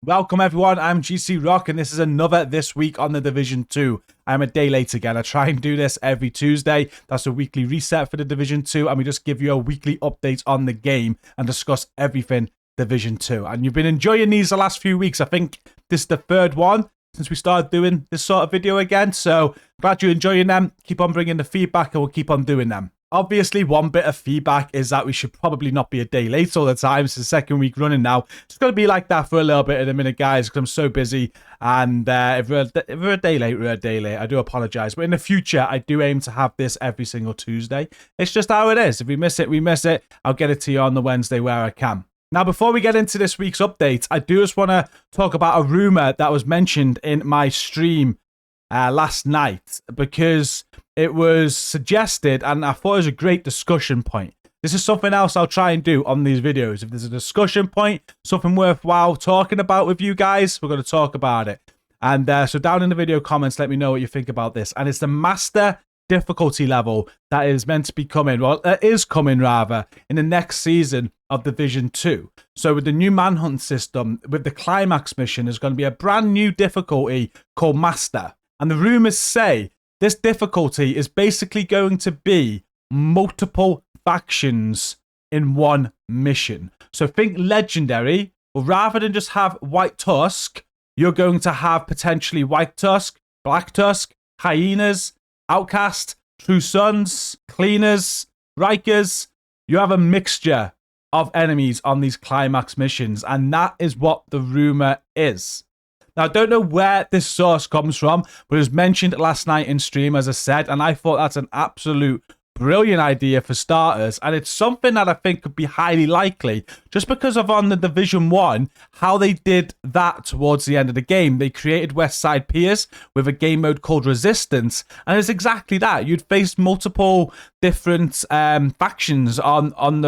Welcome everyone, I'm GCROCK and this is another This Week on the Division 2. I'm a day late again. I try and do this every Tuesday. That's a weekly reset for the Division 2 and we just give you a weekly update on the game and discuss everything Division 2. And you've been enjoying these the last few weeks. I think this is the third one since we started doing this sort of video again. So glad you're enjoying them. Keep on bringing the feedback and we'll keep on doing them. Obviously, one bit of feedback is that we should probably not be a day late all the time. It's the second week running now. It's going to be like that for a little bit in a minute, guys, because I'm so busy. And if we're a day late, we're a day late. I do apologize. But in the future, I do aim to have this every single Tuesday. It's just how it is. If we miss it, we miss it. I'll get it to you on the Wednesday where I can. Now, before we get into this week's update, I do just want to talk about a rumor that was mentioned in my stream last night because it was suggested and I thought it was a great discussion point. This is something else I'll try and do on these videos. If there's a discussion point, something worthwhile talking about with you guys, we're going to talk about it. And so down in the video comments, let me know what you think about this. And it's the master difficulty level that is meant to be coming, well, it is coming rather, in the next season of Division 2. So with the new manhunt system, with the Climax mission, there's going to be a brand new difficulty called Master. And the rumors say this difficulty is basically going to be multiple factions in one mission. So think Legendary, but rather than just have White Tusk, you're going to have potentially White Tusk, Black Tusk, Hyenas, Outcast, True Sons, Cleaners, Rikers. You have a mixture of enemies on these Climax missions, and that is what the rumor is. Now, I don't know where this source comes from, but it was mentioned last night in stream, as I said, and I thought that's an absolute brilliant idea for starters, and it's something that I think could be highly likely, just because of on the Division 1, how they did that towards the end of the game. They created West Side Piers with a game mode called Resistance, and it's exactly that. You'd face multiple different factions on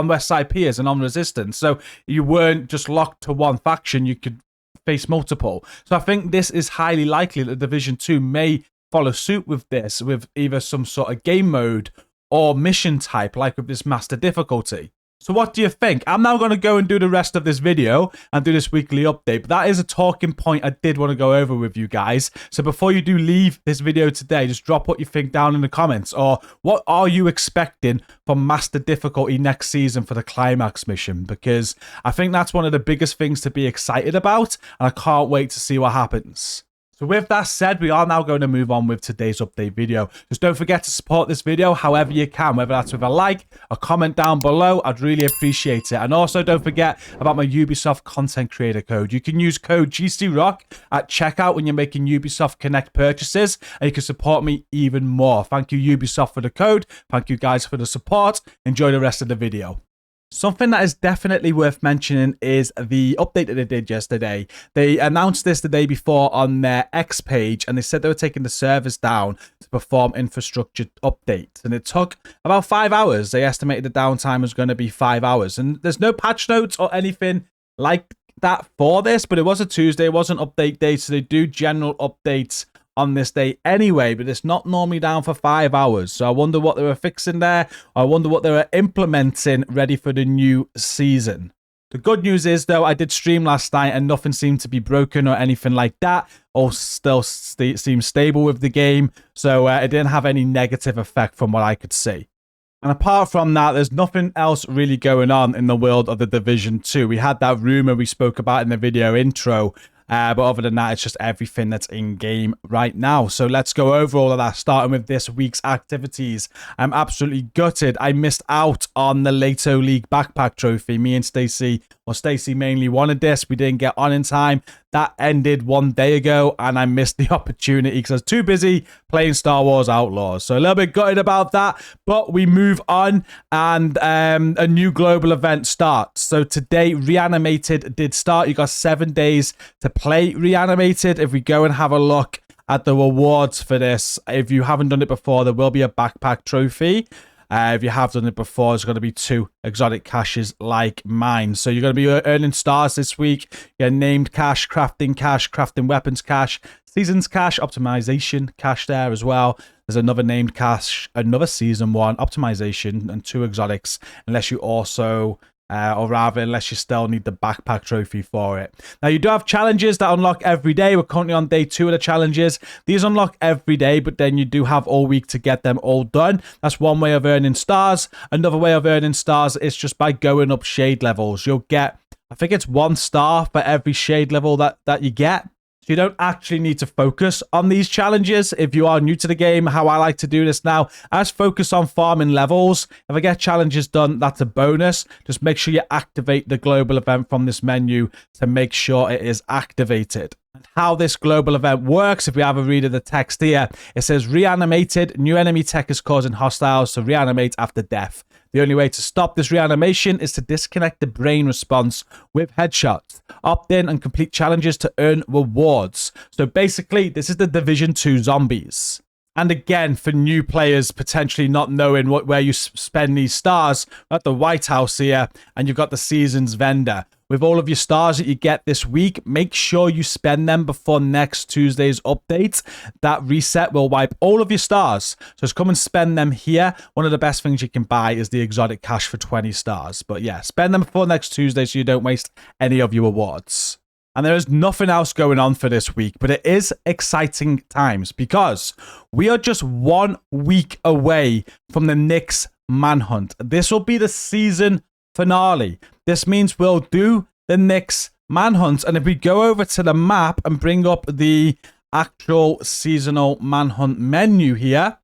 West Side Piers and on Resistance, so you weren't just locked to one faction, you could face multiple. So I think this is highly likely that Division 2 may follow suit with this, with either some sort of game mode or mission type, like with this master difficulty. So what do you think? I'm now going to go and do the rest of this video and do this weekly update, but that is a talking point I did want to go over with you guys. So before you do leave this video today, just drop what you think down in the comments, or what are you expecting from master difficulty next season for the Climax mission? Because I think that's one of the biggest things to be excited about, and I can't wait to see what happens. So with that said, we are now going to move on with today's update video. Just don't forget to support this video however you can, whether that's with a like, a comment down below. I'd really appreciate it. And also don't forget about my Ubisoft content creator code. You can use code GCROCK at checkout when you're making Ubisoft Connect purchases, and you can support me even more. Thank you, Ubisoft, for the code. Thank you guys for the support. Enjoy the rest of the video. Something that is definitely worth mentioning is the update that they did yesterday. They announced this the day before on their X page, and they said they were taking the servers down to perform infrastructure updates. And it took about 5 hours. They estimated the downtime was going to be 5 hours. And there's no patch notes or anything like that for this, but it was a Tuesday. It was an update day, so they do general updates on this day anyway, but it's not normally down for 5 hours. So I wonder what they were fixing there. I wonder what they were implementing ready for the new season. The good news is, though, I did stream last night and nothing seemed to be broken or anything like that. All still seems stable with the game. So it didn't have any negative effect from what I could see. And apart from that, there's nothing else really going on in the world of the Division 2. We had that rumor we spoke about in the video intro. But other than that, it's just everything that's in game right now. So let's go over all of that, starting with this week's activities. I'm absolutely gutted. I missed out on the Lato League backpack trophy. Me and Stacey, well, Stacey mainly wanted this. We didn't get on in time. That ended 1 day ago, and I missed the opportunity because I was too busy playing Star Wars Outlaws. So a little bit gutted about that, but we move on, and a new global event starts. So today, Reanimated did start. You got 7 days to play Reanimated. If we go and have a look at the rewards for this, if you haven't done it before, there will be a backpack trophy. If you have done it before, there's going to be 2 exotic caches like mine. So you're going to be earning stars this week. You get named cache, crafting weapons cache, seasons cache, optimization cache there as well. There's another named cache, another season 1, optimization, and 2 exotics, unless you also or rather, unless you still need the backpack trophy for it. Now, you do have challenges that unlock every day. We're currently on day 2 of the challenges. These unlock every day, but then you do have all week to get them all done. That's one way of earning stars. Another way of earning stars is just by going up shade levels. You'll get, I think it's 1 star for every shade level that you get. So you don't actually need to focus on these challenges. If you are new to the game, how I like to do this now, I just focus on farming levels. If I get challenges done, that's a bonus. Just make sure you activate the global event from this menu to make sure it is activated. And how this global event works, if we have a read of the text here, it says, Reanimated, new enemy tech is causing hostiles to reanimate after death. The only way to stop this reanimation is to disconnect the brain response with headshots. Opt in and complete challenges to earn rewards. So basically, this is the Division 2 zombies. And again, for new players potentially not knowing where you spend these stars, we're at the White House here, and you've got the Seasons vendor. With all of your stars that you get this week, make sure you spend them before next Tuesday's update. That reset will wipe all of your stars. So just come and spend them here. One of the best things you can buy is the exotic cash for 20 stars. But yeah, spend them before next Tuesday so you don't waste any of your awards. And there is nothing else going on for this week, but it is exciting times because we are just 1 week away from the Knicks manhunt. This will be the season finale. This means we'll do the Knicks manhunt. And if we go over to the map and bring up the actual seasonal manhunt menu here,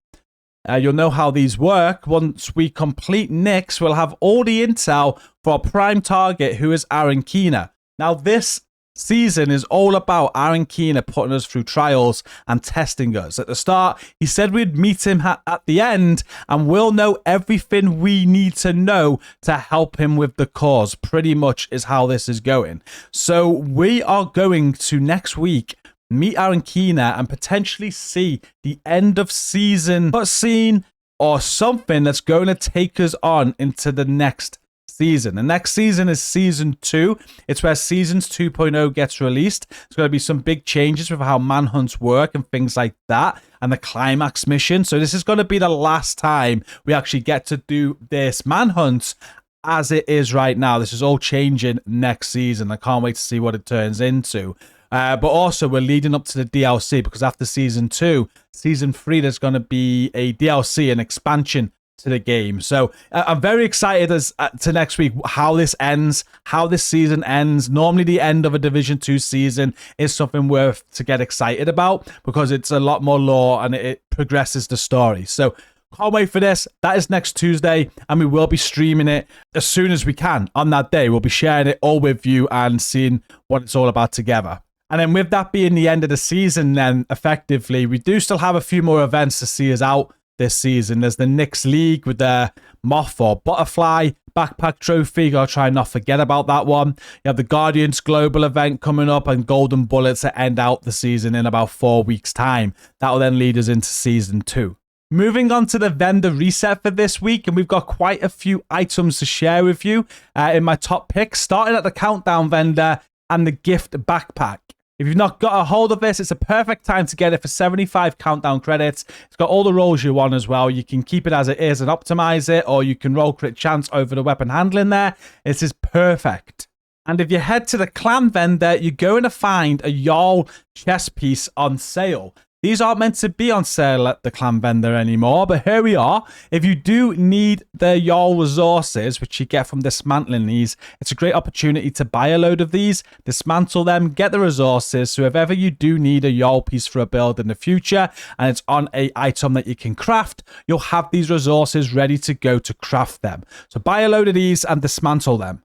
you'll know how these work. Once we complete Knicks, we'll have all the intel for our prime target, who is Aaron Keener. Now, this season is all about Aaron Keener putting us through trials and testing us. At the start, he said we'd meet him at the end and we'll know everything we need to know to help him with the cause. Pretty much is how this is going. So we are going to next week meet Aaron Keener and potentially see the end of season cutscene or something that's going to take us on into the next season. The next season is season 2. It's where seasons 2.0 gets released. There's going to be some big changes with how manhunts work and things like that, and the climax mission. So this is going to be the last time we actually get to do this manhunt as it is right now. This is all changing next season. I can't wait to see what it turns into. But also, we're leading up to the DLC because after season 2, season 3, there's going to be a DLC, an expansion to the game. So I'm very excited to next week how this ends, how this season ends. Normally the end of a Division 2 season is something worth to get excited about because it's a lot more lore and it progresses the story. So can't wait for this. That is next Tuesday, and we will be streaming it as soon as we can on that day. We'll be sharing it all with you and seeing what it's all about together. And then with that being the end of the season, then effectively, we do still have a few more events to see us out this season. There's the Knicks League with the Moth or Butterfly backpack trophy. Gotta try and not forget about that one. You have the Guardians Global event coming up and Golden Bullets to end out the season in about 4 weeks' time. That will then lead us into season 2. Moving on to the vendor reset for this week, and we've got quite a few items to share with you in my top picks, starting at the Countdown vendor and the gift backpack. If you've not got a hold of this, it's a perfect time to get it for 75 Countdown credits. It's got all the rolls you want as well. You can keep it as it is and optimize it, or you can roll crit chance over the weapon handling there. This is perfect. And if you head to the clan vendor, you're going to find a Jarl chest piece on sale. These aren't meant to be on sale at the clan vendor anymore, but here we are. If you do need the Jarl resources, which you get from dismantling these, it's a great opportunity to buy a load of these, dismantle them, get the resources. So if ever you do need a Jarl piece for a build in the future, and it's on an item that you can craft, you'll have these resources ready to go to craft them. So buy a load of these and dismantle them.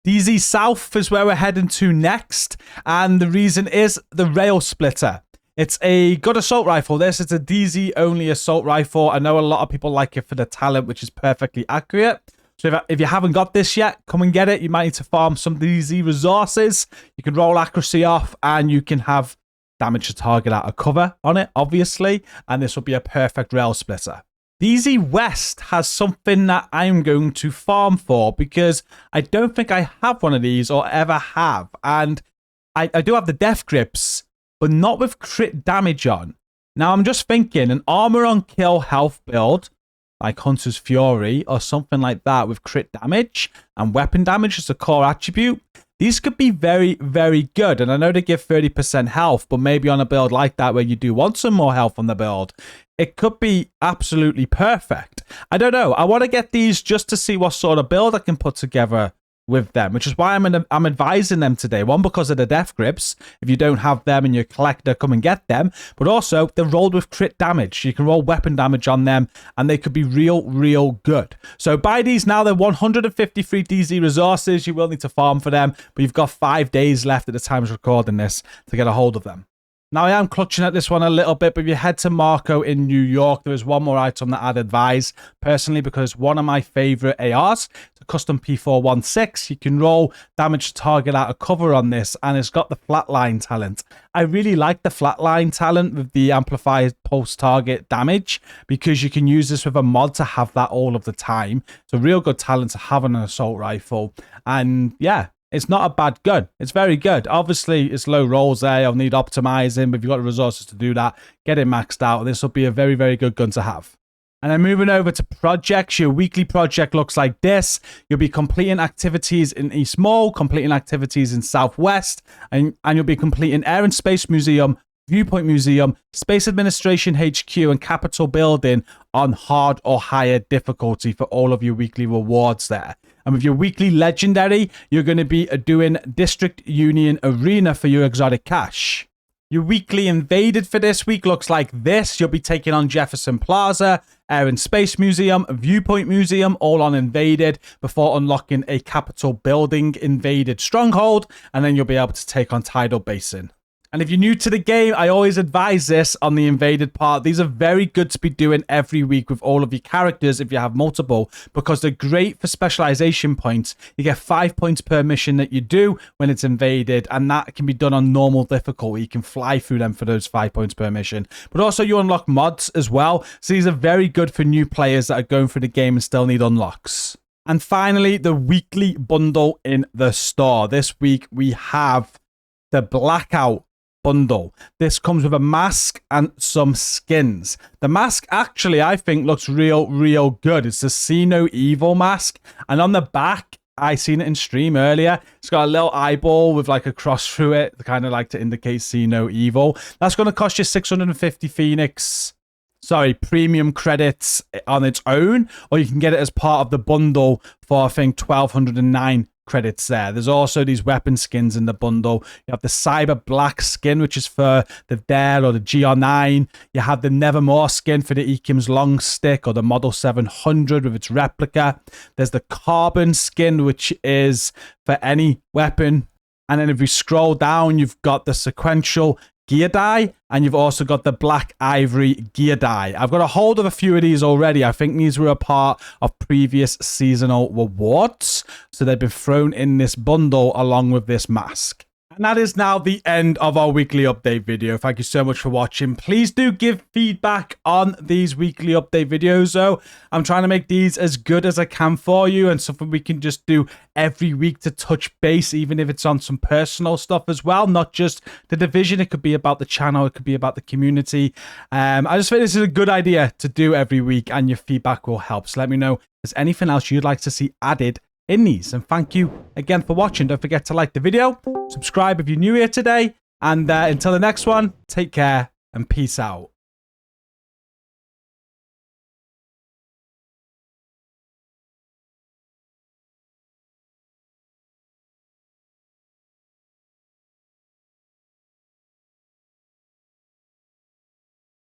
DZ South is where we're heading to next, and the reason is the Rail Splitter. It's a good assault rifle. It's a DZ only assault rifle. I know a lot of people like it for the talent, which is perfectly accurate. So if you haven't got this yet, come and get it. You might need to farm some DZ resources. You can roll accuracy off and you can have damage to target out of cover on it, obviously. And this will be a perfect rail splitter. DZ West has something that I'm going to farm for because I don't think I have one of these or ever have. And I do have the death grips, but not with crit damage on. Now, I'm just thinking an armor on kill health build like Hunter's Fury or something like that with crit damage and weapon damage as a core attribute, these could be very, very good. And I know they give 30% health, but maybe on a build like that where you do want some more health on the build, it could be absolutely perfect. I don't know. I want to get these just to see what sort of build I can put together with them, which is why I'm advising them today. One, because of the death grips. If you don't have them in your collector, come and get them. But also, they're rolled with crit damage. You can roll weapon damage on them, and they could be real good. So buy these now. They're 153 DZ resources. You will need to farm for them, but you've got 5 days left at the time of recording this to get a hold of them. Now, I am clutching at this one a little bit, but if you head to Marco in New York, there is one more item that I'd advise, personally, because one of my favorite ARs, it's a custom P416. You can roll damage to target out of cover on this, and it's got the flatline talent. I really like the flatline talent with the amplified pulse target damage, because you can use this with a mod to have that all of the time. It's a real good talent to have on an assault rifle, and yeah, it's not a bad gun. It's very good. Obviously, it's low rolls there. You'll need optimizing, but if you've got the resources to do that, get it maxed out. This will be a very, very good gun to have. And then moving over to projects, your weekly project looks like this. You'll be completing activities in East Mall, completing activities in Southwest, and you'll be completing Air and Space Museum, Viewpoint Museum, Space Administration HQ, and Capitol Building on hard or higher difficulty for all of your weekly rewards there. And with your weekly legendary, you're going to be doing District Union Arena for your exotic cash. Your weekly invaded for this week looks like this. You'll be taking on Jefferson Plaza, Air and Space Museum, Viewpoint Museum, all on invaded before unlocking a Capitol Building invaded stronghold. And then you'll be able to take on Tidal Basin. And if you're new to the game, I always advise this on the invaded part. These are very good to be doing every week with all of your characters if you have multiple, because they're great for specialization points. You get 5 points per mission that you do when it's invaded, and that can be done on normal difficulty. You can fly through them for those 5 points per mission. But also you unlock mods as well. So these are very good for new players that are going through the game and still need unlocks. And finally, the weekly bundle in the store. This week we have the Blackout bundle. This comes with a mask and some skins. The mask actually, I think, looks real good. It's the See No Evil mask, and on the back, I seen it in stream earlier, it's got a little eyeball with like a cross through it, kind of like to indicate See No Evil. That's going to cost you 650 premium credits on its own, or you can get it as part of the bundle for, I think, 1209 credits there. There's also these weapon skins in the bundle. You have the Cyber Black skin, which is for the Dare or the GR9. You have the Nevermore skin for the Ekim's Long Stick or the Model 700 with its replica. There's the Carbon skin, which is for any weapon. And then if we scroll down, you've got the sequential gear die, and you've also got the Black Ivory gear die. I've got a hold of a few of these already. I think these were a part of previous seasonal rewards, so they've been thrown in this bundle along with this mask. And that is now the end of our weekly update video. Thank you so much for watching. Please do give feedback on these weekly update videos, though. I'm trying to make these as good as I can for you, and something we can just do every week to touch base, even if it's on some personal stuff as well, not just the division. It could be about the channel, it could be about the community. I just think this is a good idea to do every week, and your feedback will help. So let me know if there's anything else you'd like to see added in these. And thank you again for watching. Don't forget to like the video, subscribe if you're new here today, and until the next one, take care and peace out.